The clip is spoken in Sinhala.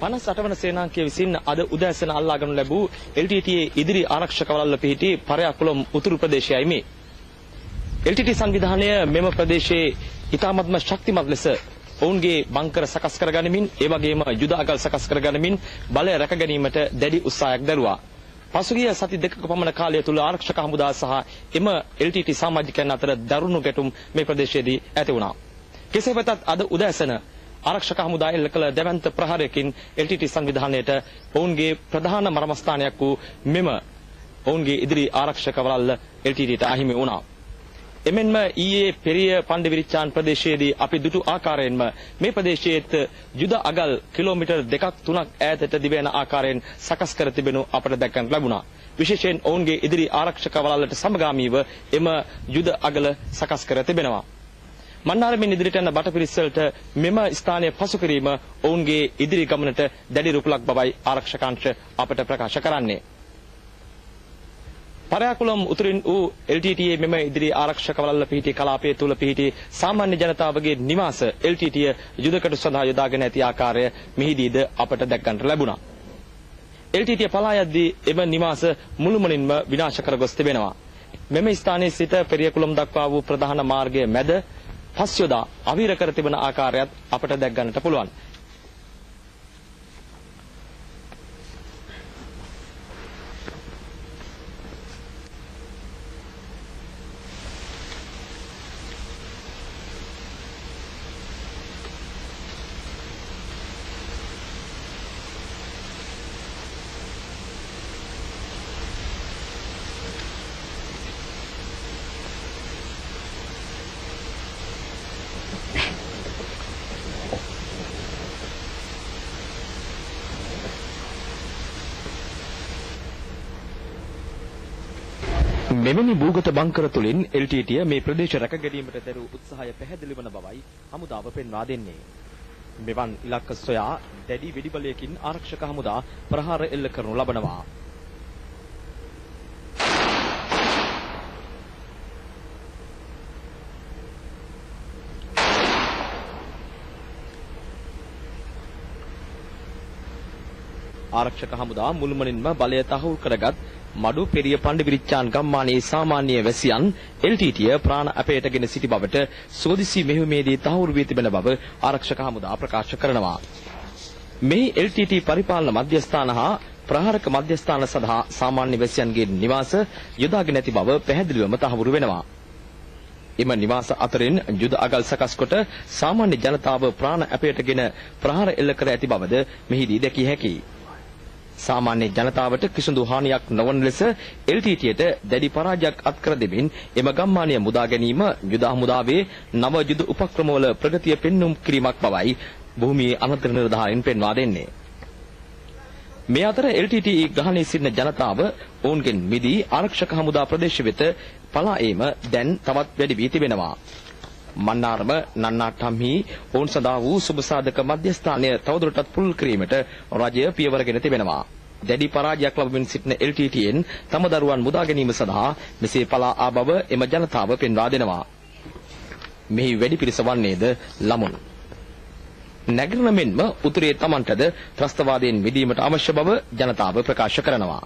58 වන සේනාංකය විසින් අද උදෑසන අල්ලාගනු ලැබූ LTTE ඉදිරි ආරක්ෂක වළල්ල පිහිටි පරයාකුළම් උතුරු ප්‍රදේශයයි මේ. LTTE සංවිධානය මෙම ප්‍රදේශයේ ඉතාමත්ම ශක්තිමත් ලෙස ඔවුන්ගේ බංකර සකස් කර ගනිමින් ඒ වගේම යුද අගල් සකස් කර ගනිමින් බලය රැක ගැනීමට දැඩි උත්සාහයක් දරුවා. පසුගිය සති දෙකක පමණ කාලය තුල ආරක්ෂක හමුදා සහ එම LTTE සමාජිකයන් අතර දරුණු ගැටුම් මේ ප්‍රදේශයේදී ඇති වුණා. කෙසේ වෙතත් අද උදෑසන ආරක්ෂක හමුදා එල්ල කළ දැවැන්ත ප්‍රහාරයකින් LTTE සංවිධානයට ඔවුන්ගේ ප්‍රධාන මර්මස්ථානයක් වූ මෙම ඔවුන්ගේ ඉදිරි ආරක්ෂක වළල්ල LTTEට අහිමි වුණා. එමෙන්ම ඊයේ පෙරිය පණ්ඩවිරිච්ඡාන් ප්‍රදේශයේදී අපි දුටු ආකාරයෙන්ම මේ ප්‍රදේශයේත් යුද අගල් කිලෝමීටර් 2-3ක් ඈතට දිවෙන ආකාරයෙන් සකස් කර තිබෙනු අපට දැක්කන් ලැබුණා. විශේෂයෙන් ඔවුන්ගේ ඉදිරි ආරක්ෂක වළල්ලට සමගාමීව එම යුද අගල සකස් කර තිබෙනවා. මන්නාරමින් ඉදිරියට යන බටපිරිස්සලට මෙම ස්ථානය පසු කිරීම ඔවුන්ගේ ඉදිරි ගමනට දැඩි රුකුලක් බවයි ආරක්ෂකාංශ අපට ප්‍රකාශ කරන්නේ. පරයාකුළම් උතුරින් වූ LTTE මෙම ඉදිරි ආරක්ෂක වළල්ල පිහිටි කලාපය තුල පිහිටි සාමාන්‍ය ජනතාවගේ නිවාස LTTE යුදකටු සඳහා යොදාගෙන ඇති ආකාරය මෙහිදීද අපට දැක ගන්නට ලැබුණා. LTTE පලා යද්දී එම නිවාස මුළුමනින්ම විනාශ කර ගොස් තිබෙනවා. මෙම ස්ථානයේ සිට පෙරියකුළම් දක්වා වූ ප්‍රධාන මාර්ගයේ මැද පස් යොදා අවීර කර තිබෙන ආකාරයත් අපට දැක ගන්නට පුළුවන්. මෙවැනි භූගත බංකර තුලින් LTTE මේ ප්‍රදේශ රැක ගැනීමට දරූ උත්සාහය පැහැදිලි වන බවයි හමුදාව පෙන්වා දෙන්නේ. මෙවන් ඉලක්ක සොයා දැඩි වෙඩිබලයකින් ආරක්ෂක හමුදා ප්‍රහාර එල්ල කරනු ලබනවා. ආරක්ෂක හමුදා මුළුමනින්ම බලය තහවුරු කරගත් මඩු පෙරිය පණ්ඩවිරිච්ඡාන් ගම්මානයේ සාමාන්‍ය වැසියන් LTTE ප්‍රාණ අපේටගෙන සිටි බවට සෝදිසි මෙහෙයුමේදී තහවුරු වී තිබෙන බව ආරක්ෂක හමුදා ප්‍රකාශ කරනවා. මේ LTTE පරිපාලන මධ්‍යස්ථාන හා ප්‍රහාරක මධ්‍යස්ථාන සඳහා සාමාන්‍ය වැසියන්ගේ නිවාස යොදාගෙන ඇති බව පැහැදිලිවම තහවුරු වෙනවා. එම නිවාස අතරින් යුද අගල් සකස් කොට සාමාන්‍ය ජනතාව ප්‍රාණ අපේටගෙන ප්‍රහාර එල්ල කර ඇති බවද මෙහිදී දැකිය හැකියි. සාමාන්‍ය ජනතාවට කිසිදු හානියක් නොවන ලෙස LTTEට දැඩි පරාජයක් අත්කර දෙමින් එම ගම්මානය මුදා ගැනීම යුද හමුදාවේ නව යුද උපක්‍රමවල ප්‍රගතිය පෙන්눔 කිරීමක් බවයි භූමියේ අනතුරු නිලධාරීන් පෙන්වා දෙන්නේ. මේ අතර LTTE ග්‍රහණයේ සිටින ජනතාව ඔවුන්ගෙන් මිදී ආරක්ෂක හමුදා ප්‍රදේශ වෙත පලා ඒම දැන් තවත් වැඩි වී තිබෙනවා. මන්නාරම නන්නාටම්හි ඔවුන් සඳහා වූ සුබසාධක මධ්‍යස්ථානය තවදුරටත් පුළුල් කිරීමට රජය පියවරගෙන තිබෙනවා. දැඩි පරාජයක් ලබමින් සිටින LTTEන් තම දරුවන් මුදා ගැනීම සඳහා මෙසේ පලා ආ බව එම ජනතාව පෙන්වා දෙනවා. මෙහි වැඩි පිරිස වන්නේද ළමුන්. නැගරන මෙන්ම උතුරේ Tamanටද ත්‍රස්තවාදයෙන් මිදීමට අවශ්‍ය බව ජනතාව ප්‍රකාශ කරනවා.